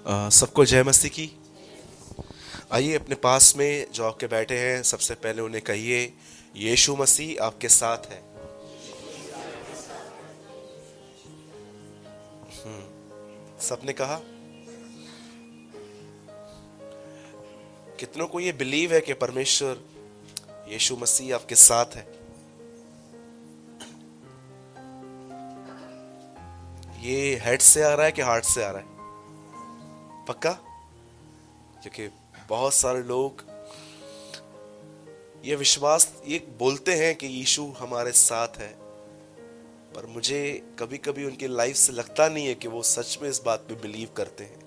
सबको जय मसीह की। आइए अपने पास में जो आपके बैठे हैं सबसे पहले उन्हें कहिए, यीशु मसीह आपके साथ है। सबने कहा। कितनों को ये बिलीव है कि परमेश्वर यीशु मसीह आपके साथ है? ये हेड से आ रहा है कि हार्ट से आ रहा है? पक्का? क्योंकि बहुत सारे लोग ये विश्वास ये बोलते हैं कि यीशु हमारे साथ है, पर मुझे कभी कभी उनकी लाइफ से लगता नहीं है कि वो सच में इस बात पे बिलीव करते हैं।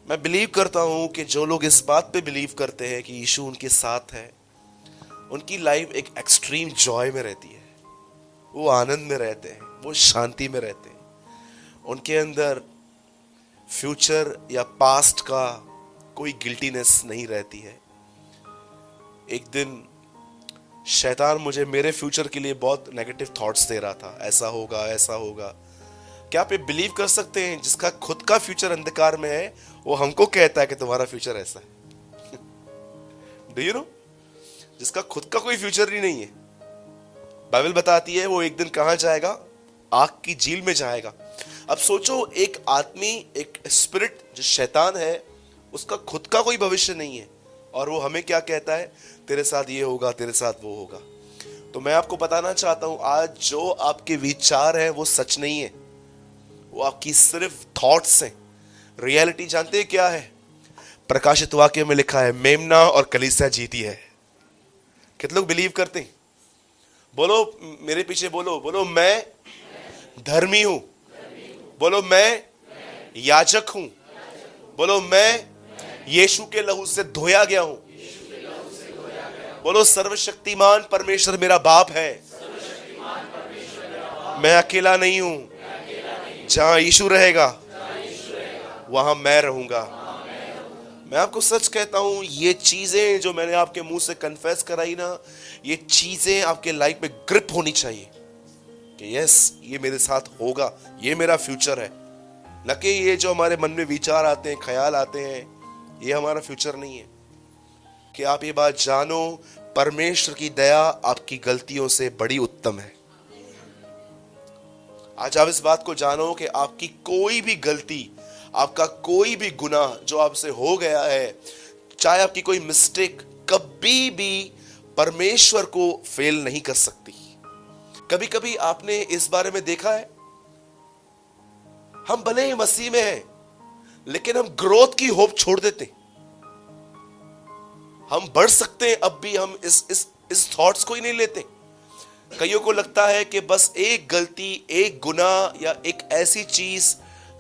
मैं बिलीव करता हूं कि जो लोग इस बात पे बिलीव करते हैं कि यीशु उनके साथ है, उनकी लाइफ एक एक्सट्रीम जॉय में रहती है। वो आनंद में रहते हैं, वो शांति में रहते हैं। उनके अंदर फ्यूचर या पास्ट का कोई गिल्टीनेस नहीं रहती है। एक दिन शैतान मुझे मेरे फ्यूचर के लिए बहुत नेगेटिव थॉट्स दे रहा था, ऐसा होगा ऐसा होगा। क्या आप ये बिलीव कर सकते हैं, जिसका खुद का फ्यूचर अंधकार में है वो हमको कहता है कि तुम्हारा फ्यूचर ऐसा है? Do you know? जिसका खुद का कोई फ्यूचर ही नहीं है, बाइबल बताती है वो एक दिन कहां जाएगा? आग की झील में जाएगा। अब सोचो, एक आदमी, एक स्पिरिट जो शैतान है, उसका खुद का कोई भविष्य नहीं है और वो हमें क्या कहता है? तेरे साथ ये होगा, तेरे साथ वो होगा। तो मैं आपको बताना चाहता हूं, आज जो आपके विचार हैं वो सच नहीं है, वो आपकी सिर्फ थॉट्स हैं। रियलिटी जानते हैं क्या है? प्रकाशित वाक्य में लिखा है, मेमना और कलीसिया जीती है। कितने लोग बिलीव करते हैं? बोलो मेरे पीछे, बोलो बोलो, मैं धर्मी हूं। बोलो मैं याजक हूं। बोलो मैं यीशु के लहू से धोया गया हूं। बोलो सर्वशक्तिमान परमेश्वर मेरा बाप है। मैं अकेला नहीं हूं। जहां यीशु रहेगा वहां मैं रहूंगा। मैं आपको सच कहता हूं, ये चीजें जो मैंने आपके मुंह से कन्फेस कराई ना, ये चीजें आपके लाइफ में ग्रिप होनी चाहिए कि यस, ये मेरे साथ होगा, ये मेरा फ्यूचर है। न कि ये जो हमारे मन में विचार आते हैं, ख्याल आते हैं, ये हमारा फ्यूचर नहीं है। कि आप ये बात जानो, परमेश्वर की दया आपकी गलतियों से बड़ी उत्तम है। आज आप इस बात को जानो कि आपकी कोई भी गलती, आपका कोई भी गुनाह जो आपसे हो गया है, चाहे आपकी कोई मिस्टेक, कभी भी परमेश्वर को फेल नहीं कर सकती। कभी कभी आपने इस बारे में देखा है, हम भले ही मसीह में हैं, लेकिन हम ग्रोथ की होप छोड़ देते। हम बढ़ सकते हैं, अब भी हम इस थॉट्स को ही नहीं लेते। कईयों को लगता है कि बस एक गलती, एक गुनाह या एक ऐसी चीज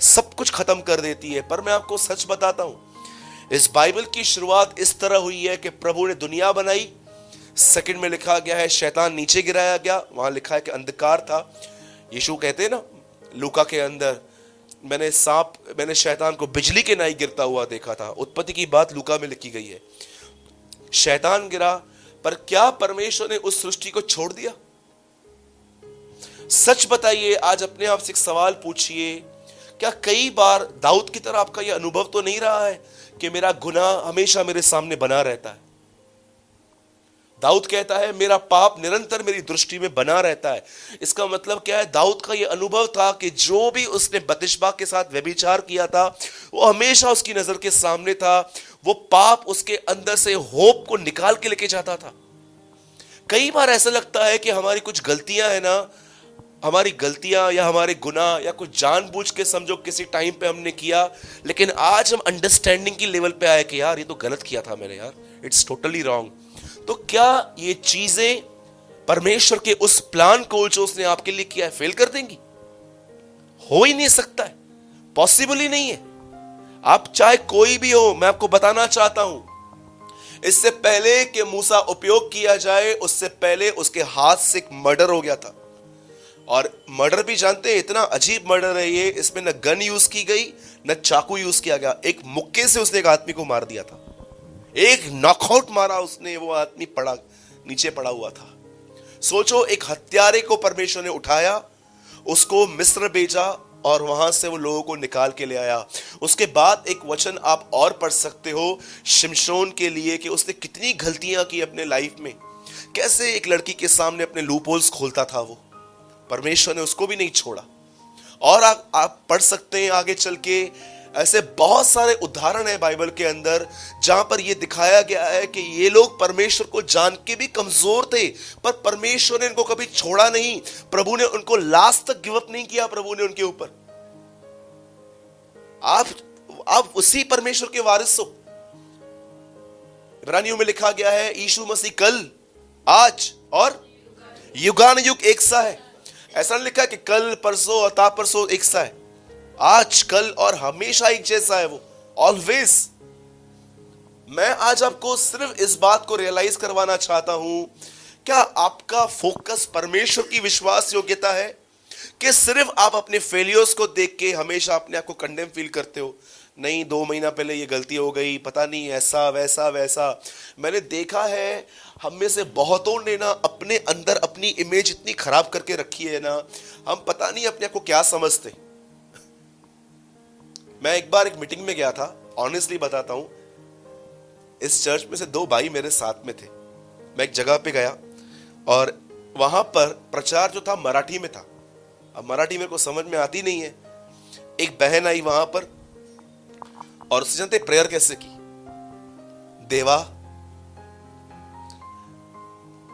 सब कुछ खत्म कर देती है। पर मैं आपको सच बताता हूं, इस बाइबल की शुरुआत इस तरह हुई है कि प्रभु ने दुनिया बनाई। सेकंड में लिखा गया है शैतान नीचे गिराया गया। वहां लिखा है कि अंधकार था। यीशु कहते हैं ना लूका के अंदर, मैंने शैतान को बिजली के नाई गिरता हुआ देखा था। उत्पत्ति की बात लूका में लिखी गई है। शैतान गिरा, पर क्या परमेश्वर ने उस सृष्टि को छोड़ दिया? सच बताइए, आज अपने आप से एक सवाल पूछिए, क्या कई बार दाऊद की तरह आपका यह अनुभव तो नहीं रहा है कि मेरा गुनाह हमेशा मेरे सामने बना रहता है? दाऊद कहता है मेरा पाप निरंतर मेरी दृष्टि में बना रहता है। इसका मतलब क्या है? दाऊद का यह अनुभव था कि जो भी उसने बतिशबा के साथ व्यभिचार किया था, वो हमेशा उसकी नजर के सामने था। वो पाप उसके अंदर से होप को निकाल के लेके जाता था। कई बार ऐसा लगता है कि हमारी कुछ गलतियां है ना, हमारी गलतियां या हमारे गुनाह या कुछ जानबूझ के समझो किसी टाइम पे हमने किया, लेकिन आज हम अंडरस्टैंडिंग की लेवल पे आए कि यार ये तो गलत किया था मैंने, यार इट्स टोटली रॉन्ग। तो क्या ये चीजें परमेश्वर के उस प्लान को जो उसने आपके लिए किया है फेल कर देंगी? हो ही नहीं सकता है, पॉसिबल ही नहीं है। आप चाहे कोई भी हो, मैं आपको बताना चाहता हूं, इससे पहले कि मूसा उपयोग किया जाए, उससे पहले उसके हाथ से एक मर्डर हो गया था। और मर्डर भी जानते हैं, इतना अजीब मर्डर है ये, इसमें न गन यूज की गई न चाकू यूज किया गया। एक मुक्के से उसने एक आदमी को मार दिया था, एक नॉकआउट मारा उसने, वो आदमी पड़ा नीचे पड़ा हुआ था। सोचो, एक हत्यारे को परमेश्वर ने उठाया, उसको मिस्र भेजा और वहां से वो लोगों को निकाल के ले आया। उसके बाद एक वचन आप और पढ़ सकते हो शिमशोन के लिए कि उसने कितनी गलतियां की अपने लाइफ में, कैसे एक लड़की के सामने अपने लूप होल्स खोलता था वो, परमेश्वर ने उसको भी नहीं छोड़ा। और आप पढ़ सकते हैं आगे चल के, ऐसे बहुत सारे उदाहरण है बाइबल के अंदर जहां पर यह दिखाया गया है कि ये लोग परमेश्वर को जान के भी कमजोर थे, पर परमेश्वर ने इनको कभी छोड़ा नहीं। प्रभु ने उनको लास्ट तक गिव अप नहीं किया, प्रभु ने उनके ऊपर। आप उसी परमेश्वर के वारिस हो। इब्रानियों में लिखा गया है यीशु मसीह कल, आज और युगान युग एक सा है। ऐसा नहीं लिखा है कि कल, परसों और ता परसों एक सा है। आज, कल और हमेशा एक जैसा है वो, ऑलवेज। मैं आज आपको सिर्फ इस बात को रियलाइज करवाना चाहता हूं, क्या आपका फोकस परमेश्वर की विश्वास योग्यता है कि सिर्फ आप अपने फेलियर्स को देख के हमेशा अपने आप को कंडेम फील करते हो? नहीं, 2 महीना पहले ये गलती हो गई, पता नहीं ऐसा वैसा वैसा। मैंने देखा है हम में से बहुतों ने ना अपने अंदर अपनी इमेज इतनी खराब करके रखी है ना, हम पता नहीं अपने आप को क्या समझते। मैं एक बार एक मीटिंग में गया था, ऑनेस्टली बताता हूं, इस चर्च में से 2 भाई मेरे साथ में थे। मैं एक जगह पे गया और वहां पर प्रचार जो था मराठी में था। अब मराठी मेरे को समझ में आती नहीं है। एक बहन आई वहां पर और उससे जानते प्रेयर कैसे की, देवा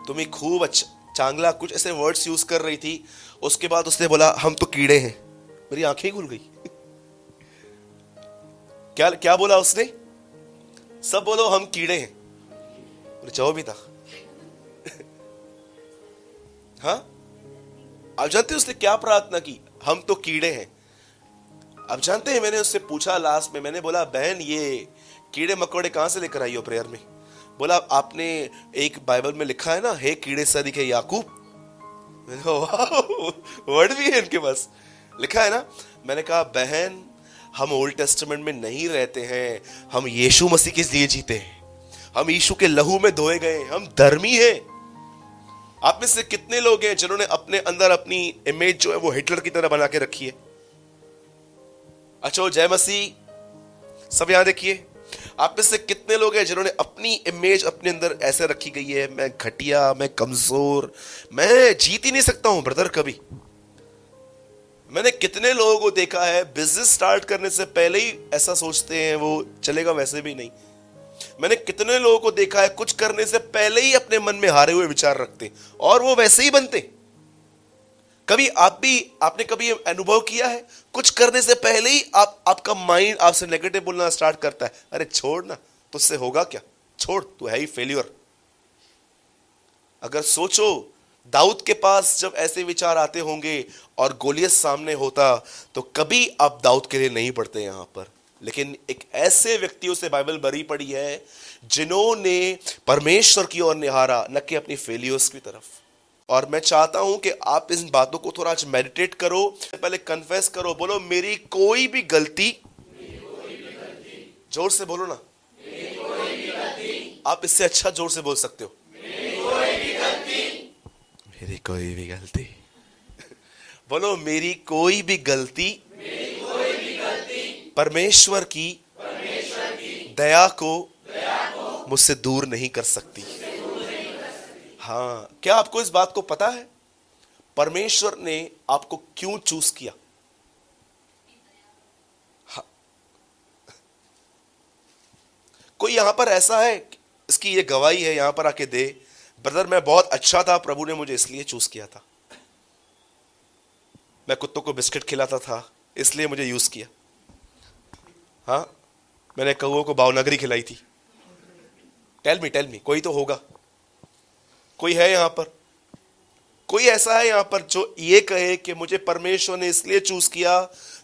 तुम्हें खूब अच्छा चांगला, कुछ ऐसे वर्ड्स यूज कर रही थी। उसके बाद उसने बोला हम तो कीड़े हैं। मेरी आंखें खुल गई। क्या क्या बोला उसने? सब बोलो हम कीड़े हैं। चाहो भी था। हाँ, आप जानते हैं उसने क्या प्रार्थना की? हम तो कीड़े हैं। आप जानते हैं मैंने उससे पूछा लास्ट में, मैंने बोला बहन ये कीड़े मकोड़े कहां से लेकर आई हो प्रेयर में? बोला आपने एक बाइबल में लिखा है ना, हे कीड़े से अधिक है याकूब। वर्ड भी है इनके पास, लिखा है ना। मैंने कहा बहन हम ओल्ड टेस्टामेंट में नहीं रहते हैं, हम यीशु मसीह के लिए जीते हैं, हम यीशु के लहू में धोए गए, हम धर्मी हैं। आप में से कितने लोग हैं जिन्होंने अपने अंदर अपनी इमेज जो है वो हिटलर की तरह बना के रखी है? अच्छा, जय मसीह। सब यहां देखिए, आप में से कितने लोग हैं जिन्होंने अपनी इमेज अपने अंदर ऐसे रखी गई है, मैं घटिया, मैं कमजोर, मैं जीत ही नहीं सकता हूं ब्रदर कभी। मैंने कितने लोगों को देखा है बिजनेस स्टार्ट करने से पहले ही ऐसा सोचते हैं वो चलेगा वैसे भी नहीं। मैंने कितने लोगों को देखा है कुछ करने से पहले ही अपने मन में हारे हुए विचार रखते और वो वैसे ही बनते। कभी आपने कभी अनुभव किया है कुछ करने से पहले ही आपका माइंड आपसे नेगेटिव बोलना स्टार्ट करता है, अरे छोड़ ना, तुझसे होगा क्या, छोड़, तू है ही फेल्यूर। अगर सोचो दाऊद के पास जब ऐसे विचार आते होंगे और गोलियत सामने होता तो कभी आप दाऊद के लिए नहीं पढ़ते यहां पर। लेकिन एक ऐसे व्यक्तियों से बाइबल भरी पड़ी है जिन्होंने परमेश्वर की ओर निहारा, न कि अपनी फेलियर्स की तरफ। और मैं चाहता हूं कि आप इन बातों को थोड़ा आज मेडिटेट करो, पहले कन्फेस करो, बोलो मेरी कोई भी गलती, जोर से बोलो ना, आप इससे अच्छा जोर से बोल सकते हो, मेरी कोई भी गलती। बोलो मेरी कोई भी गलती परमेश्वर की दया को मुझसे दूर नहीं कर सकती। हाँ, क्या आपको इस बात को पता है परमेश्वर ने आपको क्यों चूज किया? हाँ। कोई यहां पर ऐसा है इसकी ये गवाही है, यहां पर आके दे, ब्रदर मैं बहुत अच्छा था, प्रभु ने मुझे इसलिए चूज किया था, मैं कुत्तों को बिस्किट खिलाता था इसलिए मुझे यूज किया, हाँ मैंने कौओं को भावनगरी खिलाई थी। टेल मी, कोई तो होगा, कोई है यहां पर, कोई ऐसा है यहां पर जो ये कहे कि मुझे परमेश्वर ने इसलिए चूज किया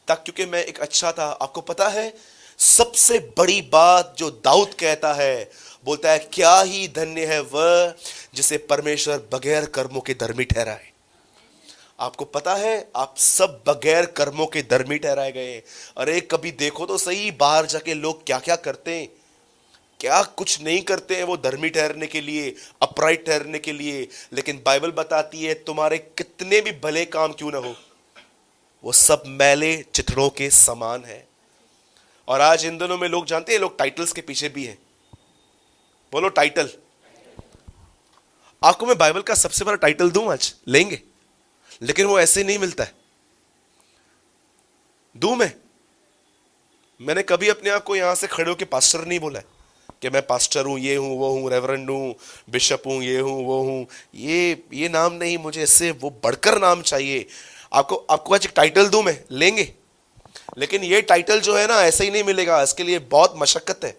ताकि क्योंकि मैं एक अच्छा था। आपको पता है सबसे बड़ी बात जो दाऊद कहता है, बोलता है क्या ही धन्य है वह जिसे परमेश्वर बगैर कर्मों के धर्मी ठहराए। आपको पता है आप सब बगैर कर्मों के धर्मी ठहराए गए। अरे कभी देखो तो सही, बाहर जाके लोग क्या क्या करते हैं, क्या कुछ नहीं करते हैं वो धर्मी ठहरने के लिए, अपराइट ठहरने के लिए। लेकिन बाइबल बताती है तुम्हारे कितने भी भले काम क्यों ना हो, वो सब मैले चिथड़ों के समान है। और आज इन दिनों में लोग जानते हैं, लोग टाइटल्स के पीछे भी हैं। बोलो टाइटल। आपको मैं बाइबल का सबसे बड़ा टाइटल दूं आज, लेंगे? लेकिन वो ऐसे नहीं मिलता है। दूं मैंने कभी अपने आप को यहां से खड़े होकर पास्टर नहीं बोला है कि मैं पास्टर हूं, ये हूं, वो हूं, रेवरेंड हूं, बिशप हूं, ये हूं, वो हूं। ये नाम नहीं, मुझे इससे वो बढ़कर नाम चाहिए। आपको आज एक टाइटल दूं मैं, लेंगे? लेकिन ये टाइटल जो है ना, ऐसे ही नहीं मिलेगा, इसके लिए बहुत मशक्कत है।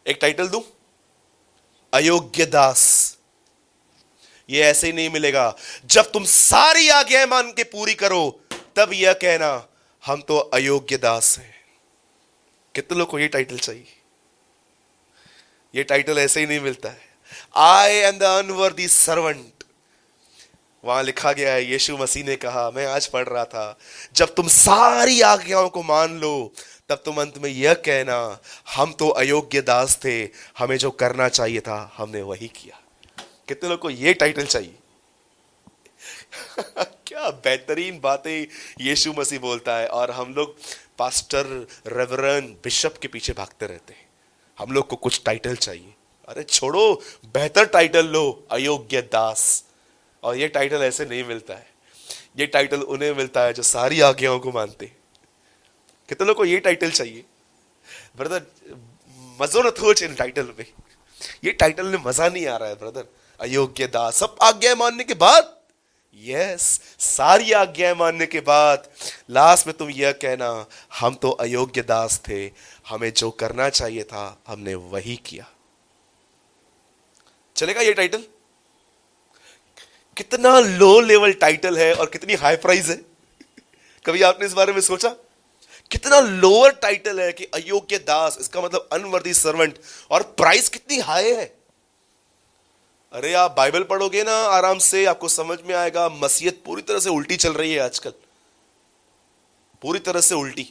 एक टाइटल दूं, अयोग्य दास। ये ऐसे ही नहीं मिलेगा। जब तुम सारी आज्ञाएं मान के पूरी करो, तब यह कहना, हम तो अयोग्य दास हैं। कितने लोग को ये टाइटल चाहिए? ये टाइटल ऐसे ही नहीं मिलता है। I am the unworthy servant. वहां लिखा गया है, यीशु मसीह ने कहा, मैं आज पढ़ रहा था, जब तुम सारी आज्ञाओं को मान लो, तब तुम अंत में यह कहना, हम तो अयोग्य दास थे, हमें जो करना चाहिए था हमने वही किया। कितने लोग को ये टाइटल चाहिए? क्या बेहतरीन बातें यीशु मसीह बोलता है, और हम लोग पास्टर, रेवरेंड, बिशप के पीछे भागते रहते हैं। हम लोग को कुछ टाइटल चाहिए। अरे छोड़ो, बेहतर टाइटल लो, अयोग्य दास। और ये टाइटल ऐसे नहीं मिलता है। ये टाइटल उन्हें मिलता है जो सारी आज्ञाओं को मानते हैं। कितने लोग को ये टाइटल चाहिए? ब्रदर, मजो न थोच इन टाइटल में। ये टाइटल में मजा नहीं आ रहा है ब्रदर। अयोग्य दास, सब आज्ञाएं मानने के बाद, यस, सारी आज्ञाएं मानने के बाद लास्ट में तुम यह कहना, हम तो अयोग्य दास थे, हमें जो करना चाहिए था हमने वही किया। चलेगा ये टाइटल? कितना लो लेवल टाइटल है और कितनी हाई प्राइस है। कभी आपने इस बारे में सोचा? कितना लोअर टाइटल है कि अयोग्य दास, इसका मतलब अनवर्दी सर्वेंट, और प्राइस कितनी हाई है। अरे आप बाइबल पढ़ोगे ना आराम से, आपको समझ में आएगा, मसीहत पूरी तरह से उल्टी चल रही है आजकल, पूरी तरह से उल्टी।